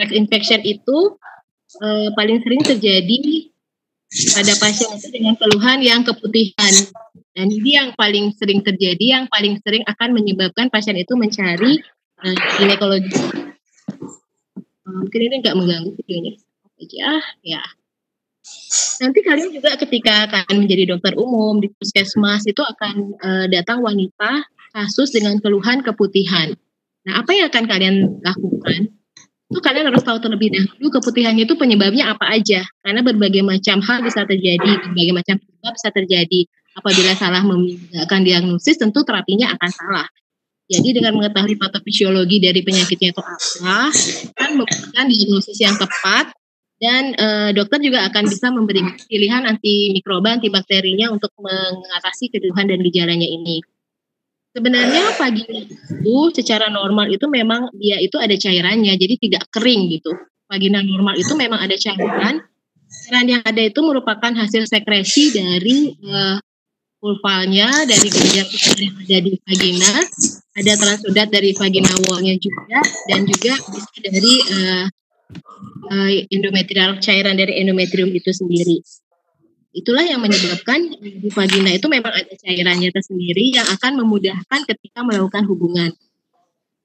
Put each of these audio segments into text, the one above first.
infection itu paling sering terjadi pada pasien itu dengan keluhan yang keputihan. Dan ini yang paling sering terjadi, yang paling sering akan menyebabkan pasien itu mencari ginekologi. Mungkin ini nggak mengganggu videonya. Ya. Nanti kalian juga ketika akan menjadi dokter umum di puskesmas itu akan datang wanita kasus dengan keluhan keputihan. Nah, apa yang akan kalian lakukan? Itu kalian harus tahu terlebih dahulu keputihannya itu penyebabnya apa aja. Karena berbagai macam hal bisa terjadi, berbagai macam penyebab bisa terjadi. Apabila salah membedakan diagnosis, tentu terapinya akan salah. Jadi dengan mengetahui patofisiologi dari penyakitnya itu apa, kan memberikan diagnosis yang tepat, dan dokter juga akan bisa memberi pilihan antimikroba, antibakterinya untuk mengatasi keluhan dan gejalanya ini. Sebenarnya vagina itu secara normal itu memang dia itu ada cairannya, jadi tidak kering gitu. Vagina normal itu memang ada cairan. Cairan yang ada itu merupakan hasil sekresi dari vulvalnya, dari kelenjar yang ada di vagina, ada transudat dari vagina wall-nya juga, dan juga bisa dari endometrial, cairan dari endometrium itu sendiri. Itulah yang menyebabkan di vagina itu memang ada cairannya tersendiri yang akan memudahkan ketika melakukan hubungan.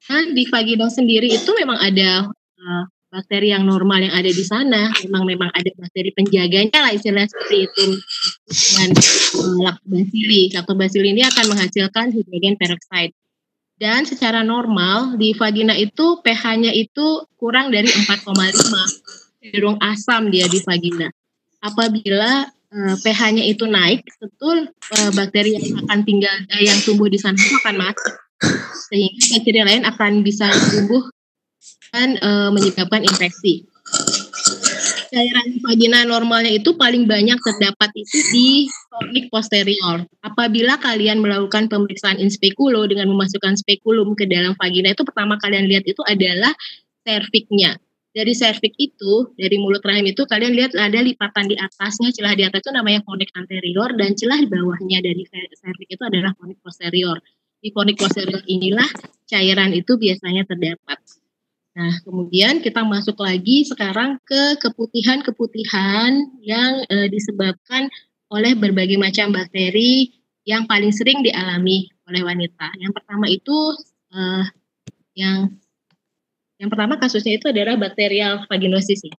Nah, di vagina sendiri itu memang ada bakteri yang normal yang ada di sana, memang ada bakteri penjaganya lah istilahnya seperti itu. Dengan lactobacilli ini akan menghasilkan hidrogen peroxide. Dan secara normal di vagina itu pH-nya itu kurang dari 4,5, cenderung asam dia di vagina. Apabila pH-nya itu naik, betul bakteri yang akan yang tumbuh di sana itu akan mati, sehingga bakteri lain akan bisa tumbuh dan menyebabkan infeksi. Cairan vagina normalnya itu paling banyak terdapat itu di fornix posterior. Apabila kalian melakukan pemeriksaan in speculo dengan memasukkan spekulum ke dalam vagina, itu pertama kalian lihat itu adalah cervixnya. Dari cervix itu, dari mulut rahim itu kalian lihat ada lipatan di atasnya, celah di atas itu namanya fornix anterior, dan celah di bawahnya dari cervix itu adalah fornix posterior. Di fornix posterior inilah cairan itu biasanya terdapat. Nah, kemudian kita masuk lagi sekarang ke keputihan-keputihan yang disebabkan oleh berbagai macam bakteri yang paling sering dialami oleh wanita. Yang pertama itu yang pertama kasusnya itu adalah bakterial vaginosis.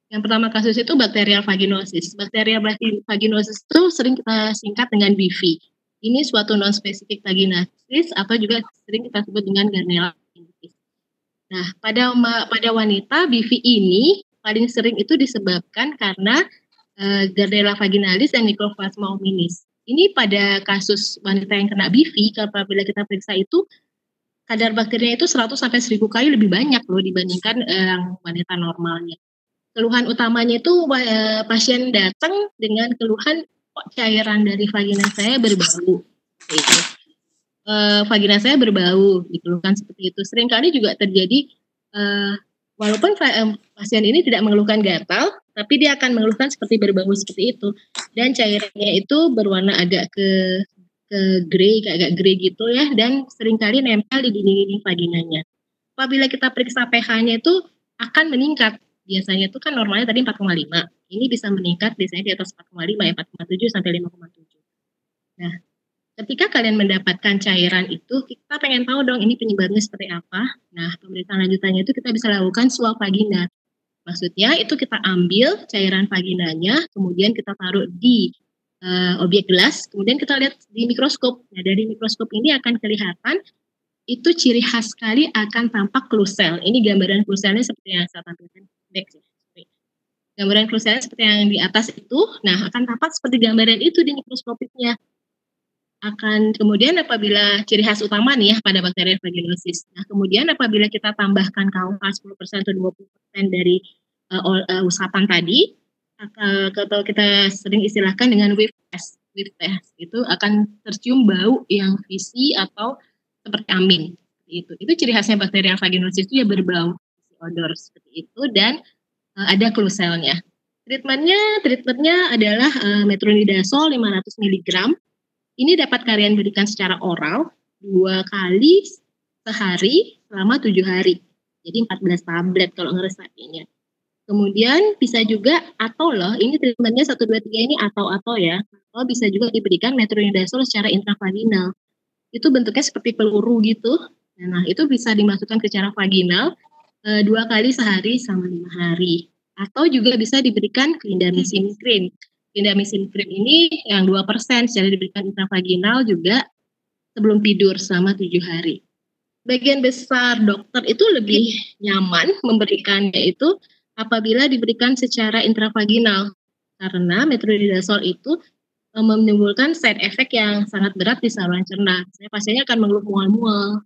Yang pertama kasus itu bakterial vaginosis. Bakterial vaginosis itu sering kita singkat dengan BV. Ini suatu non-spesifik vaginosis atau juga sering kita sebut dengan Gardnerella vaginosis. Nah, pada wanita BV ini paling sering itu disebabkan karena Gardnerella vaginalis dan Mycoplasma hominis. Ini pada kasus wanita yang kena BV, apabila kita periksa itu kadar bakterinya itu 100 sampai 1000 kali lebih banyak loh dibandingkan wanita normalnya. Keluhan utamanya itu pasien datang dengan keluhan kok cairan dari vagina saya berbau. Gitu. Vagina saya berbau, dikeluhkan seperti itu. Seringkali juga terjadi walaupun pasien ini tidak mengeluhkan gatal, tapi dia akan mengeluhkan seperti berbau seperti itu. Dan cairannya itu berwarna agak ke grey, agak grey gitu ya, dan seringkali nempel di dinding-dinding vaginanya. Apabila kita periksa pH-nya itu akan meningkat. Biasanya itu kan normalnya tadi 4,5. Ini bisa meningkat biasanya di atas 4,5 ya, 4,7 sampai 5,7. Nah, ketika kalian mendapatkan cairan itu, kita pengen tahu dong ini penyebabnya seperti apa. Nah, pemeriksaan lanjutannya itu kita bisa lakukan swab vagina. Maksudnya itu kita ambil cairan vaginanya, kemudian kita taruh di objek gelas, kemudian kita lihat di mikroskop. Nah, dari mikroskop ini akan kelihatan itu ciri khas sekali akan tampak klusel. Ini gambaran kluselnya seperti yang saya tampilkan. Gambaran kluselnya seperti yang di atas itu, nah akan tampak seperti gambaran itu di mikroskopiknya. Kemudian apabila ciri khas utama nih ya pada bakteri vaginosis. Nah, kemudian apabila kita tambahkan KUH 10% atau 20% dari usapan tadi, atau kita sering istilahkan dengan whiff test. Whiff test itu akan tercium bau yang fisik atau seperti amin. Itu ciri khasnya bakterial vaginosis itu ya berbau odor seperti itu, dan ada kluselnya. Treatmentnya adalah metronidazole 500 mg. Ini dapat kalian berikan secara oral 2 kali sehari selama 7 hari. Jadi 14 tablet kalau ngeresapinya. Kemudian bisa juga atau loh, ini treatmentnya 1, 2, 3 ini atau ya, atau bisa juga diberikan metronidazole secara intravaginal. Itu bentuknya seperti peluru gitu. Nah, itu bisa dimasukkan ke cara vaginal 2 kali sehari selama 5 hari. Atau juga bisa diberikan clindamycin cream. Clindamycin cream ini yang 2% secara diberikan intravaginal juga sebelum tidur selama 7 hari. Bagian besar dokter itu lebih nyaman memberikannya itu apabila diberikan secara intravaginal. Karena metronidazole itu menimbulkan side effect yang sangat berat di saluran cerna. Pasiennya akan mengeluh mual-mual.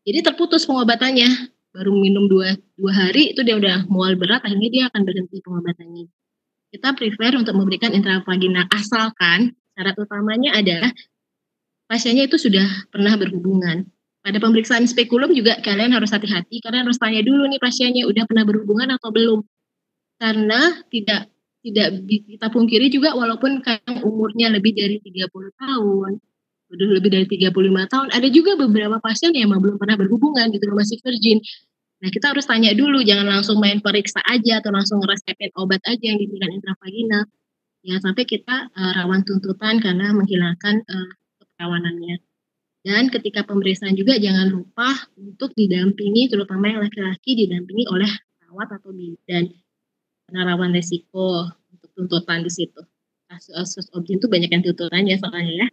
Jadi terputus pengobatannya. Baru minum 2 hari itu dia udah mual berat, akhirnya dia akan berhenti pengobatannya. Kita prefer untuk memberikan intravaginal asalkan syarat utamanya adalah pasiennya itu sudah pernah berhubungan. Pada pemeriksaan spekulum juga kalian harus hati-hati, kalian harus tanya dulu nih pasiennya udah pernah berhubungan atau belum. Karena tidak kita pungkiri juga walaupun kalian umurnya lebih dari 30 tahun, udah lebih dari 35 tahun, ada juga beberapa pasien yang emang belum pernah berhubungan gitu loh, masih virgin. Nah, kita harus tanya dulu, jangan langsung main periksa aja atau langsung ngeresepin obat aja yang diberikan intravaginal. Jangan sampai kita rawan tuntutan karena menghilangkan keperawanannya. Dan ketika pemeriksaan juga jangan lupa untuk didampingi, terutama yang laki-laki didampingi oleh perawat atau bidan. Karena rawan resiko untuk tuntutan di situ. Kasus obgyn itu banyak yang tuntutannya soalnya ya.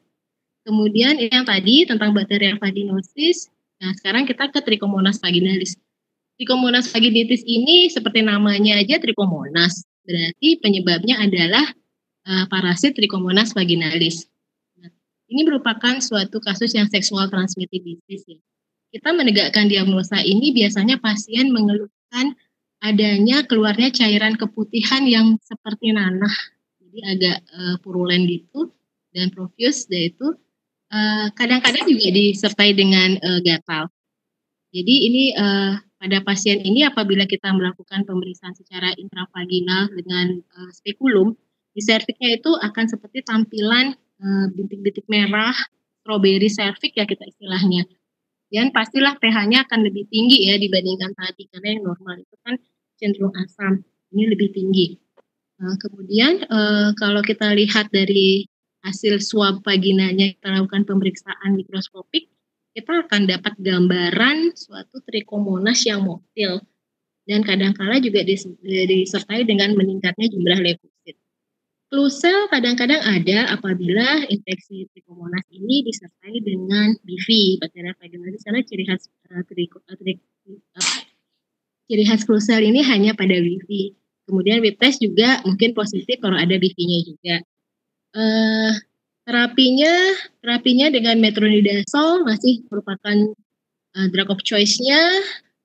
Kemudian yang tadi tentang bakterial vaginosis. Nah, sekarang kita ke Trichomonas vaginalis. Trichomonas vaginitis ini seperti namanya aja Trichomonas. Berarti penyebabnya adalah parasit Trichomonas vaginalis. Nah, ini merupakan suatu kasus yang sexual transmitted disease ya. Kita menegakkan diagnosa ini biasanya pasien mengeluhkan adanya keluarnya cairan keputihan yang seperti nanah. Jadi agak purulen gitu dan profuse, yaitu kadang-kadang juga disertai dengan gatal. Jadi ini pada pasien ini apabila kita melakukan pemeriksaan secara intravaginal dengan spekulum, di serviknya itu akan seperti tampilan bintik-bintik merah, strawberry cervix ya kita istilahnya. Dan pastilah pH-nya akan lebih tinggi ya dibandingkan tadi, karena yang normal itu kan cenderung asam, ini lebih tinggi. Kemudian kalau kita lihat dari hasil swab vaginanya, kita lakukan pemeriksaan mikroskopik, kita akan dapat gambaran suatu trichomonas yang moktil. Dan kadang-kala juga disertai dengan meningkatnya jumlah leukosit. Klusel kadang-kadang ada apabila infeksi trichomonas ini disertai dengan BV, bakteria vaginalis, karena ciri khas klusel ini hanya pada BV. Kemudian web test juga mungkin positif kalau ada BV-nya juga. Terapinya dengan metronidazole masih merupakan drug of choice-nya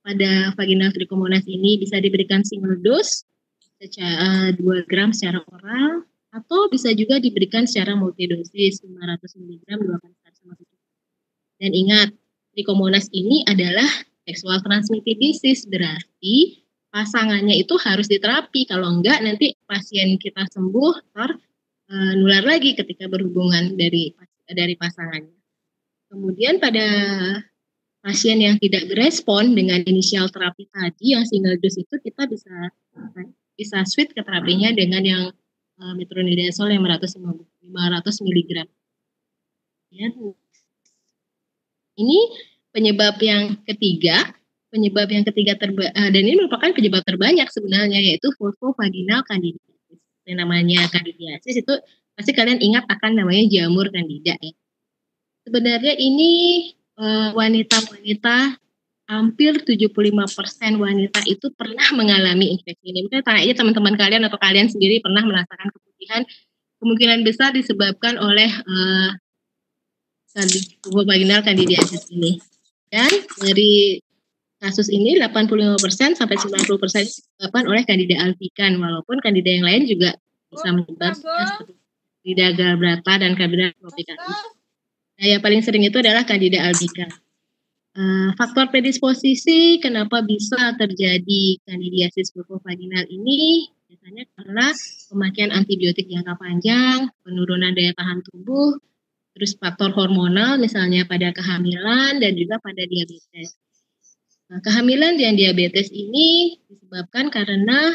pada vaginal trichomonas ini. Bisa diberikan single dose secara 2 gram secara oral, atau bisa juga diberikan secara multidosis 500 mg 2 kali sama tubuh. Dan ingat, trichomonas ini adalah sexual transmitted disease, berarti pasangannya itu harus diterapi. Kalau enggak nanti pasien kita sembuh nular lagi ketika berhubungan dari pasangannya. Kemudian pada pasien yang tidak berespon dengan inisial terapi tadi yang single dose itu, kita bisa switch ke terapinya dengan yang metronidazole yang 500 mg. Ya. Ini penyebab yang ketiga dan ini merupakan penyebab terbanyak sebenarnya, yaitu vulvovaginal candidiasis. Yang namanya candidiasis itu pasti kalian ingat akan namanya jamur candida ya. Sebenarnya ini wanita-wanita, hampir 75% wanita itu pernah mengalami infeksi ini. Mungkin tanya aja teman-teman kalian atau kalian sendiri pernah merasakan keputihan, kemungkinan besar disebabkan oleh vulvovaginal candidiasis ini. Dan dari kasus ini 85% sampai 90% disebabkan oleh Candida albicans, walaupun Candida yang lain juga bisa menyebabkan seperti Candida glabrata dan Candida tropicalis. Nah, yang paling sering itu adalah Candida albicans. Faktor predisposisi kenapa bisa terjadi candidiasis vulvovaginal ini biasanya karena pemakaian antibiotik jangka panjang, penurunan daya tahan tubuh, terus faktor hormonal misalnya pada kehamilan dan juga pada diabetes. Nah, kehamilan dan diabetes ini disebabkan karena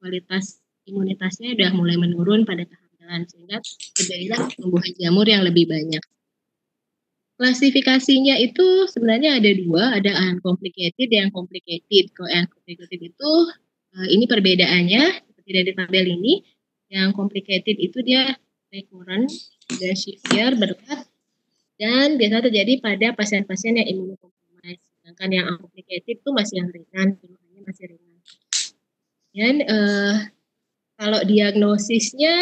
kualitas imunitasnya sudah mulai menurun pada kehamilan sehingga terjadilah pertumbuhan jamur yang lebih banyak. Klasifikasinya itu sebenarnya ada dua, ada uncomplicated dan complicated. Kalau yang complicated itu ini perbedaannya seperti dari tabel ini. Yang complicated itu dia recurrent, dan severe, berat, dan biasa terjadi pada pasien-pasien yang imunokompromis. Sedangkan yang uncomplicated itu masih yang ringan, keluhannya masih ringan. Dan kalau diagnosisnya,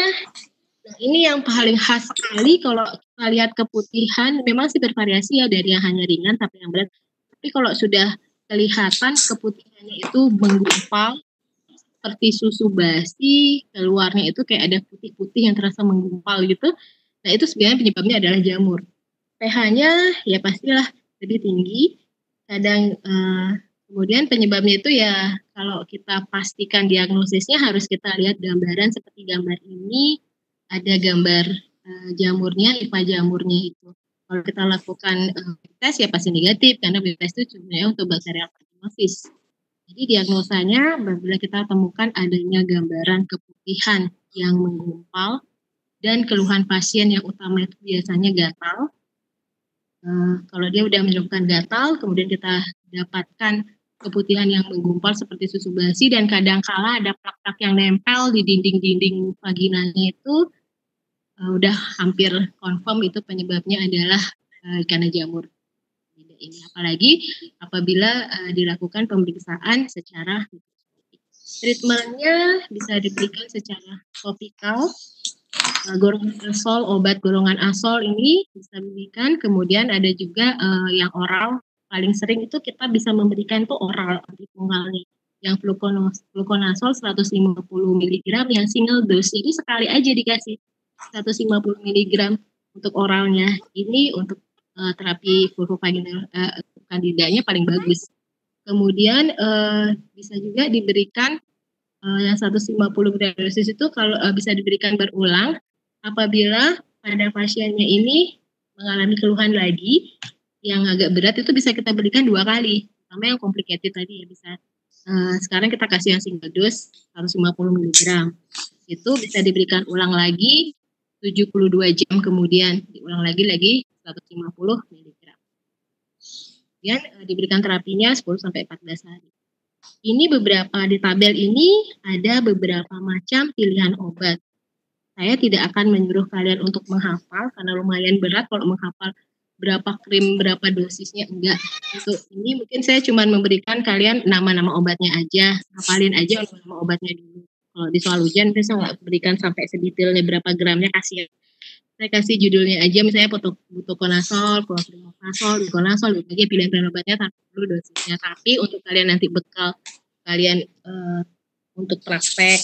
nah ini yang paling khas sekali kalau kita lihat keputihan, memang sih bervariasi ya dari yang hanya ringan sampai yang berat. Tapi kalau sudah kelihatan keputihannya itu menggumpal, seperti susu basi, keluarnya itu kayak ada putih-putih yang terasa menggumpal gitu. Nah itu sebenarnya penyebabnya adalah jamur. pH-nya ya pastilah lebih tinggi. Kadang kemudian penyebabnya itu ya kalau kita pastikan diagnosisnya harus kita lihat gambaran seperti gambar ini. Ada gambar jamurnya, lipa jamurnya itu. Kalau kita lakukan tes ya pasti negatif karena tes itu sebenarnya untuk bakterial vaginosis. Jadi diagnosanya apabila kita temukan adanya gambaran keputihan yang menggumpal dan keluhan pasien yang utama itu biasanya gatal. Kalau dia udah menyebabkan gatal, kemudian kita dapatkan keputihan yang menggumpal seperti susu basi dan kadang-kala ada plak-plak yang nempel di dinding-dinding vaginanya itu udah hampir confirm itu penyebabnya adalah karena jamur ini. Apalagi apabila dilakukan pemeriksaan secara mikroskopik. Treatmentnya bisa diberikan secara topikal, golongan asol, obat golongan asol ini bisa diberikan. Kemudian ada juga yang oral, paling sering itu kita bisa memberikan tuh oral antifungalnya. Yang fluconazole 150 mg yang single dose, jadi sekali aja dikasih 150 mg untuk oralnya. Ini untuk terapi vulvovaginal candidanya paling bagus. Kemudian bisa juga diberikan yang 150 gram dosis itu kalau bisa diberikan berulang apabila pada pasiennya ini mengalami keluhan lagi yang agak berat, itu bisa kita berikan 2 kali. Pertama yang complicated tadi ya bisa sekarang kita kasih yang single dose 150 mg. Itu bisa diberikan ulang lagi 72 jam kemudian, diulang lagi 150 mg. Kemudian diberikan terapinya 10 sampai 14 hari. Ini beberapa di tabel ini ada beberapa macam pilihan obat. Saya tidak akan menyuruh kalian untuk menghafal karena lumayan berat kalau menghafal berapa krim, berapa dosisnya, enggak. Untuk ini mungkin saya cuma memberikan kalian nama-nama obatnya aja, hafalin aja nama obatnya dulu. Kalau di soal ujian saya nggak berikan sampai sedetailnya berapa gramnya, kasih. Saya kasih judulnya aja, misalnya butokonazol, clotrimazole, ikonazol, aja pilihan obatnya tapi dulu dosisnya. Tapi untuk kalian nanti bekal kalian untuk praktek,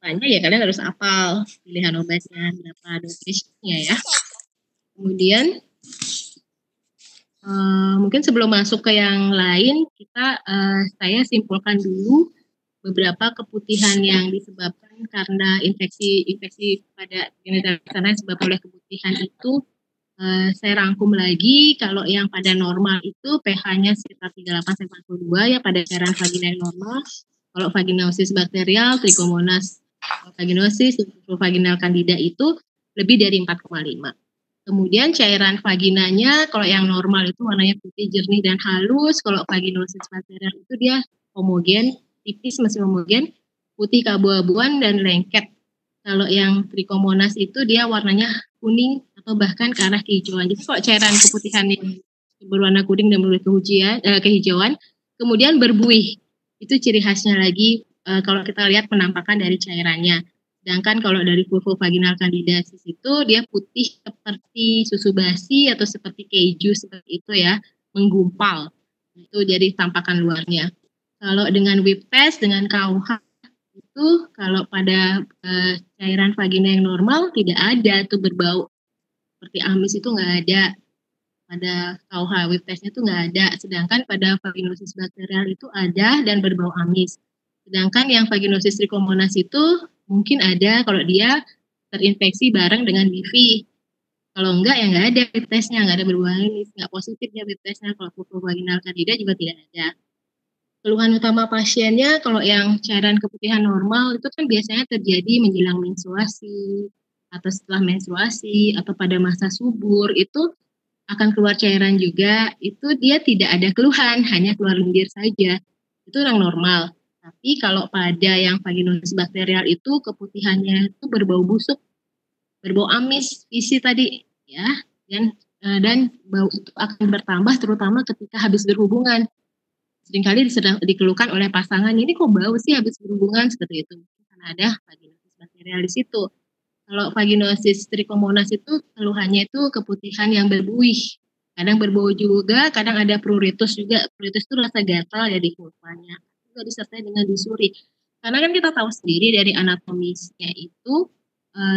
tanya ya kalian harus hafal pilihan obatnya berapa dosisnya ya. Kemudian mungkin sebelum masuk ke yang lain, saya simpulkan dulu beberapa keputihan yang disebabkan karena infeksi pada genital sana disebabkan oleh keputihan itu. Saya rangkum lagi, kalau yang pada normal itu pH-nya sekitar 38-42 ya pada cairan vaginal normal. Kalau vaginosis bakterial, Trichomonas vaginosis, vaginal candida itu lebih dari 4,5. Kemudian cairan vaginanya kalau yang normal itu warnanya putih, jernih, dan halus. Kalau vaginosis bakterial itu dia homogen, tipis masih homogen, putih keabu-abuan dan lengket. Kalau yang Trichomonas itu dia warnanya kuning atau bahkan ke arah kehijauan. Jadi kalau cairan keputihan yang berwarna kuning dan berwarna kehijauan, kemudian berbuih, itu ciri khasnya lagi kalau kita lihat penampakan dari cairannya. Sedangkan kalau dari vulvovaginal candidiasis itu dia putih seperti susu basi atau seperti keju seperti itu ya, menggumpal. Itu jadi tampakan luarnya. Kalau dengan WIP test, dengan KUH itu kalau pada cairan vagina yang normal tidak ada tuh berbau seperti amis, itu nggak ada. Pada KUH WIP testnya itu nggak ada. Sedangkan pada vaginosis bakterial itu ada dan berbau amis. Sedangkan yang vaginosis trichomonas itu mungkin ada kalau dia terinfeksi bareng dengan BV. Kalau enggak ya enggak ada rapid test-nya, enggak ada berubah ini, enggak positif ya rapid test-nya. Kalau vulvovaginal candida juga tidak ada. Keluhan utama pasiennya kalau yang cairan keputihan normal itu kan biasanya terjadi menjelang menstruasi, atau setelah menstruasi, atau pada masa subur, itu akan keluar cairan juga, itu dia tidak ada keluhan, hanya keluar lendir saja. Itu orang normal. Tapi kalau pada yang vaginosis bakterial itu keputihannya itu berbau busuk, berbau amis, isi tadi ya, dan bau itu akan bertambah terutama ketika habis berhubungan. Seringkali sedang dikeluhkan oleh pasangan, ini kok bau sih habis berhubungan, seperti itu. Karena ada vaginosis bakterial di situ. Kalau vaginosis trichomonas itu keluhannya itu keputihan yang berbuih. Kadang berbau juga, kadang ada pruritus juga. Pruritus itu rasa gatal ya di vulvanya. Juga disertai dengan disuri. Karena kan kita tahu sendiri dari anatomisnya itu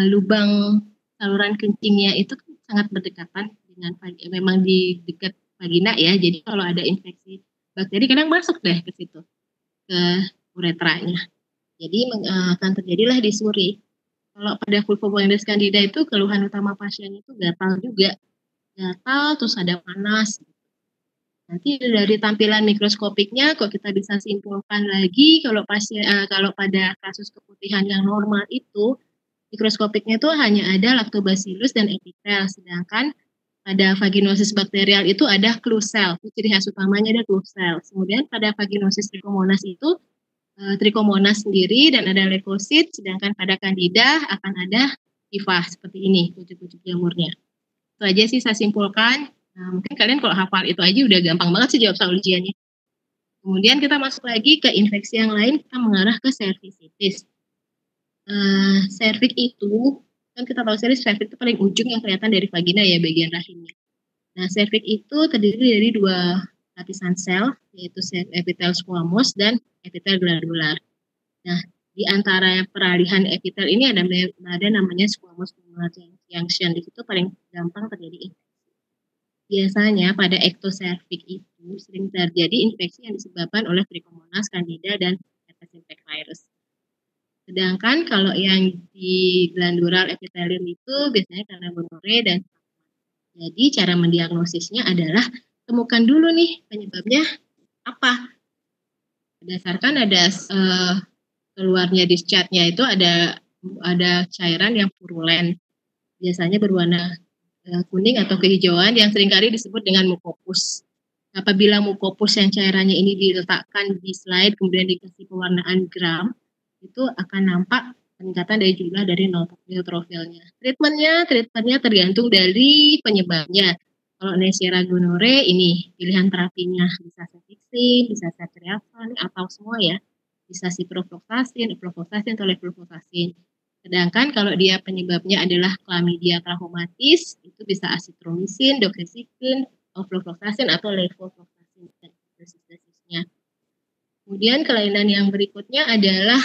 lubang saluran kencingnya itu sangat berdekatan dengan memang di dekat vagina ya. Jadi kalau ada infeksi bakteri kadang masuk deh ke situ, ke uretranya. Jadi akan terjadilah disuri. Kalau pada vulvovaginal candida itu keluhan utama pasien itu gatal juga. Gatal terus ada panas. Nanti dari tampilan mikroskopiknya kok kita bisa simpulkan lagi kalau kalau pada kasus keputihan yang normal itu mikroskopiknya itu hanya ada lactobacillus dan epitel, sedangkan pada vaginosis bakterial itu ada Klebsiella. Ciri khas utamanya ada Klebsiella. Kemudian pada vaginosis trichomonas itu Trichomonas sendiri dan ada leukosit, sedangkan pada Candida akan ada hifa seperti ini, pucuk-pucuk jamurnya. Itu aja sih saya simpulkan. Nah, mungkin kalian kalau hafal itu aja udah gampang banget sih jawab soal ujiannya. Kemudian kita masuk lagi ke infeksi yang lain, kita mengarah ke cervicitis. Cervix itu, kan kita tahu cervix itu paling ujung yang kelihatan dari vagina ya, bagian rahimnya. Nah, cervix itu terdiri dari dua lapisan sel, yaitu sel epitel squamous dan epitel glandular. Nah, di antara peralihan epitel ini ada namanya squamous junction. Di situ paling gampang terjadi infeksi. Biasanya pada ectocervix itu sering terjadi infeksi yang disebabkan oleh Trichomonas, Candida, dan herpes simplex virus. Sedangkan kalau yang di glandular epithelium itu biasanya karena gonore dan jadi cara mendiagnosisnya adalah temukan dulu nih penyebabnya apa. Berdasarkan ada keluarnya discharge-nya itu ada cairan yang purulen. Biasanya berwarna kuning atau kehijauan yang seringkali disebut dengan mukopus. Apabila mukopus yang cairannya ini diletakkan di slide kemudian dikasih pewarnaan gram, itu akan nampak peningkatan dari jumlah dari neutrofilnya. Treatmentnya tergantung dari penyebabnya. Kalau Neisseria gonorrhoeae ini pilihan terapinya bisa cefixime, bisa ceftriaxone atau semua ya, bisa ciprofloxacin, atau levofloxacin. Sedangkan kalau dia penyebabnya adalah chlamydia trachomatis, itu bisa azitromisin, doxycycline, ofloxacin atau levofloxacin dosisnya. Kemudian kelainan yang berikutnya adalah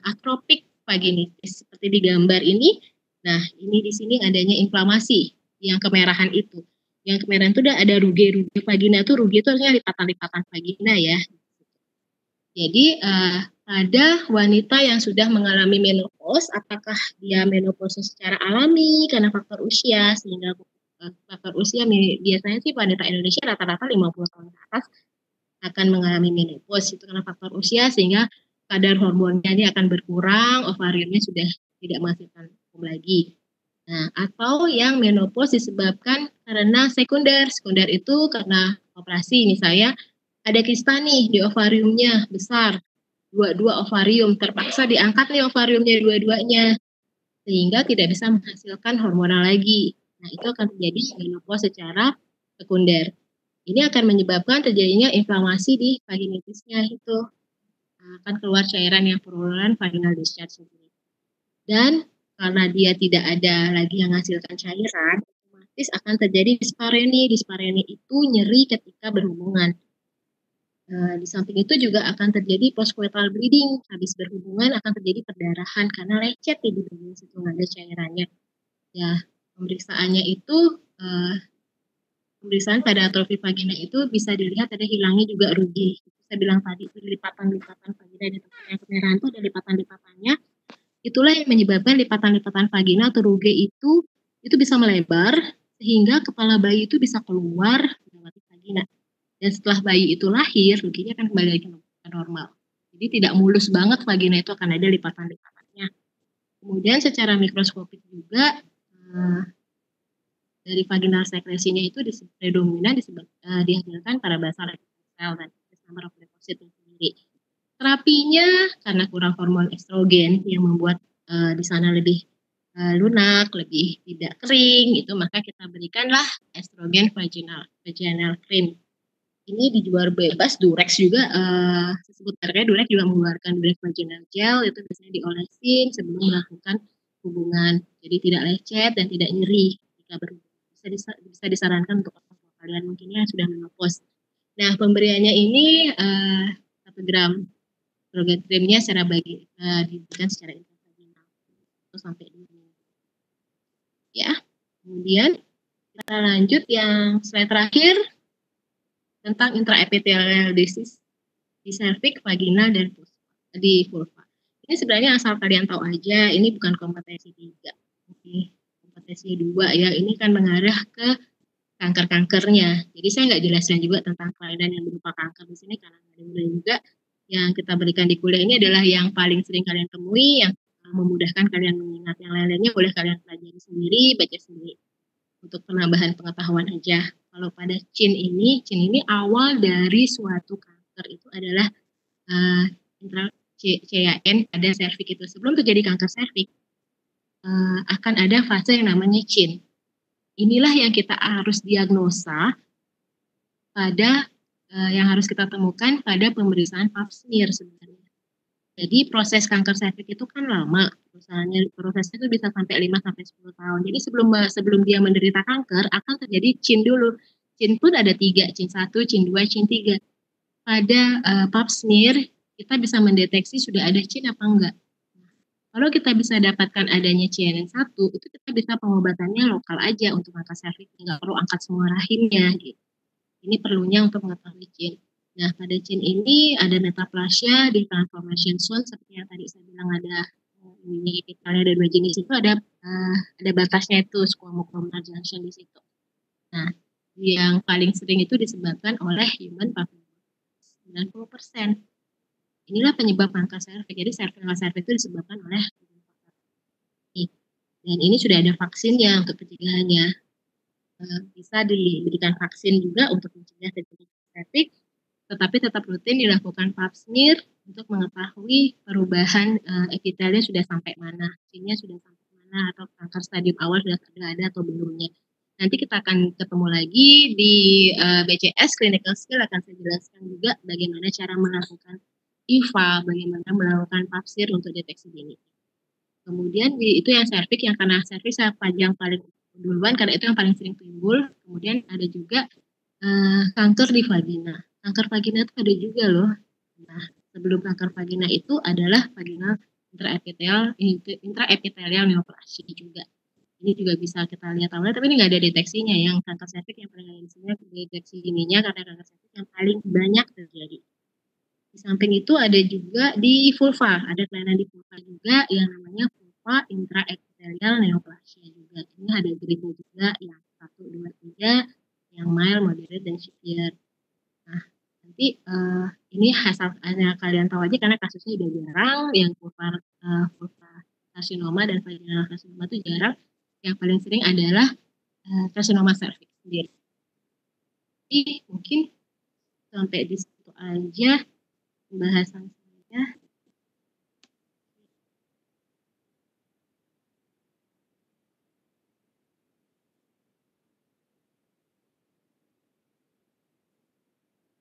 atropik vaginitis seperti di gambar ini. Nah, ini di sini adanya inflamasi yang kemerahan itu. Yang kemerahan itu ada ruge vagina, itu ruge itu artinya lipatan-lipatan vagina ya. Jadi pada wanita yang sudah mengalami menopause, apakah dia menopause secara alami karena faktor usia, sehingga faktor usia biasanya sih wanita Indonesia rata-rata 50 tahun ke atas akan mengalami menopause, itu karena faktor usia sehingga kadar hormonnya ini akan berkurang, ovariumnya sudah tidak menghasilkan lagi. Nah, atau yang menopause disebabkan karena sekunder itu karena operasi, misalnya ada kista nih di ovariumnya besar, dua ovarium terpaksa diangkat nih ovariumnya dua-duanya sehingga tidak bisa menghasilkan hormonal lagi. Nah, itu akan terjadi menopause secara sekunder. Ini akan menyebabkan terjadinya inflamasi di vaginitisnya, itu akan keluar cairan yang purulen vaginal discharge sendiri. Dan karena dia tidak ada lagi yang menghasilkan cairan, otomatis akan terjadi dispareunia. Dispareunia itu nyeri ketika berhubungan. Di samping itu juga akan terjadi postcoital bleeding. Habis berhubungan akan terjadi perdarahan karena lecet di bagian situ nggak ada cairannya. Ya, pemeriksaannya itu pemeriksaan pada atrofi vagina itu bisa dilihat ada hilangnya juga ruge. Saya bilang tadi itu lipatan-lipatan vagina di tempat yang kemerahan itu ada lipatan-lipatannya. Itulah yang menyebabkan lipatan-lipatan vagina atau ruge itu itu bisa melebar sehingga kepala bayi itu bisa keluar melewati vagina. Dan setelah bayi itu lahir, giginya akan kembali lagi ke normal. Jadi tidak mulus banget vagina itu, akan ada lipatan-lipatannya. Kemudian secara mikroskopik juga dari vaginal sekresinya itu predominan dihasilkan pada basal epithelial dan number of deposit sendiri. Terapinya karena kurang hormon estrogen yang membuat di sana lebih lunak, lebih tidak kering, itu maka kita berikanlah estrogen vaginal cream. Ini dijual bebas. Durex juga, disebut mereknya Durex juga mengeluarkan Durex vaginal gel, itu biasanya diolesin sebelum melakukan hubungan, jadi tidak lecet dan tidak nyeri jika berhubungan. Bisa disarankan untuk orang kalian mungkin yang sudah menopause. Nah, pemberiannya ini 1 gram programnya secara diberikan secara intravaginal sampai 2 minggu. Ya, kemudian kita lanjut yang slide terakhir tentang intraepithelial disease di cervix, vagina, dan di vulva. Ini sebenarnya asal kalian tahu aja, ini bukan kompetensi 3. Oke. Kompetensi 2 ya, ini kan mengarah ke kanker-kankernya. Jadi saya nggak jelaskan juga tentang kelainan yang berupa kanker di sini karena ada juga yang kita berikan di kuliah ini adalah yang paling sering kalian temui, yang memudahkan kalian mengingat. Yang lain-lainnya boleh kalian pelajari sendiri, baca sendiri untuk penambahan pengetahuan aja. Kalau pada CIN ini awal dari suatu kanker itu adalah CIN pada serviks itu. Sebelum terjadi kanker serviks akan ada fase yang namanya CIN. Inilah yang kita harus diagnosa pada yang harus kita temukan pada pemeriksaan pap smear sebenarnya. Jadi proses kanker serviks itu kan lama, misalnya prosesnya itu bisa sampai 5-10 tahun. Jadi sebelum dia menderita kanker akan terjadi CIN dulu. CIN pun ada 3, CIN 1, CIN 2, CIN 3. Pada pap smear kita bisa mendeteksi sudah ada CIN apa enggak. Kalau kita bisa dapatkan adanya CIN1, itu kita bisa pengobatannya lokal aja untuk angkat serviks, nggak perlu angkat semua rahimnya gitu. Ini perlunya untuk mengetahui CIN. Nah, pada CIN ini ada metaplasia di transformation zone, seperti yang tadi saya bilang ada ini epithelial ada 2 jenis itu, ada batasnya itu squamous junction di situ. Nah, yang paling sering itu disebabkan oleh human papillomavirus 90%. Inilah penyebab kanker serviks. Jadi kanker serviks itu disebabkan oleh dan ini sudah ada vaksinnya untuk pencegahannya. Bisa diberikan vaksin juga untuk mencegah terjadi serviks, tetapi tetap rutin dilakukan pap smear untuk mengetahui perubahan epitelnya sudah sampai mana, CIN-nya sudah sampai mana, atau kanker stadium awal sudah ada atau belumnya. Nanti kita akan ketemu lagi di BCS Clinical Skill, akan saya jelaskan juga bagaimana cara melakukan IVA, bagaimana melakukan pap smear untuk deteksi dini. Kemudian itu yang serviks, yang karena serviks saya panjang paling duluan karena itu yang paling sering timbul. Kemudian ada juga kanker di vagina. Kanker vagina itu ada juga loh. Nah, sebelum kanker vagina itu adalah vaginal intraepithelial neoplasia juga. Ini juga bisa kita lihat awalnya, tapi ini nggak ada deteksinya. Yang kanker serviks yang paling ada di sini deteksi dininya karena kanker serviks yang paling banyak terjadi. Di samping itu ada juga di vulva, ada kelainan di vulva juga yang namanya vulva intraepithelial neoplasia juga. Ini ada grade juga yang 1, 2, 3, yang mild, moderate, dan severe. Nah, nanti ini hasilnya kalian tahu aja karena kasusnya udah jarang, yang vulva karsinoma dan vaginal karsinoma itu jarang. Yang paling sering adalah karsinoma serviks sendiri. Jadi mungkin sampai di situ aja pembahasan saya.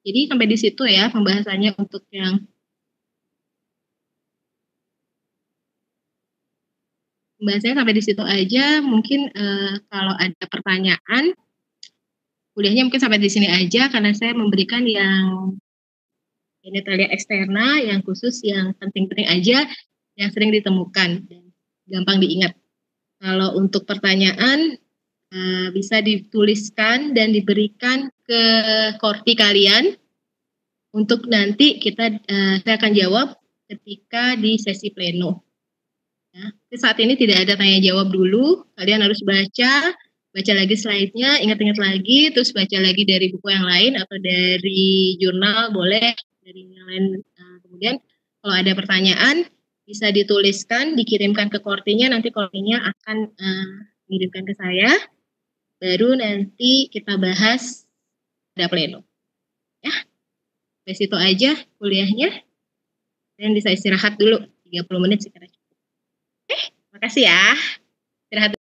Jadi sampai di situ ya pembahasannya untuk yang pembahasannya sampai di situ aja. Mungkin kalau ada pertanyaan, kuliahnya mungkin sampai di sini aja karena saya memberikan yang genitalia eksterna, yang khusus, yang penting-penting aja, yang sering ditemukan dan gampang diingat. Kalau untuk pertanyaan bisa dituliskan dan diberikan ke korti kalian untuk nanti saya akan jawab ketika di sesi pleno. Ya. Saat ini tidak ada tanya jawab dulu, kalian harus baca lagi slide-nya, ingat-ingat lagi, terus baca lagi dari buku yang lain atau dari jurnal boleh, dari yang lain. Kemudian kalau ada pertanyaan bisa dituliskan, dikirimkan ke Kortinya, nanti Kortinya akan mengirimkan ke saya, baru nanti kita bahas pada pleno. Ya, dari situ aja kuliahnya, dan bisa istirahat dulu 30 menit sekarang. Makasih ya. Istirahat.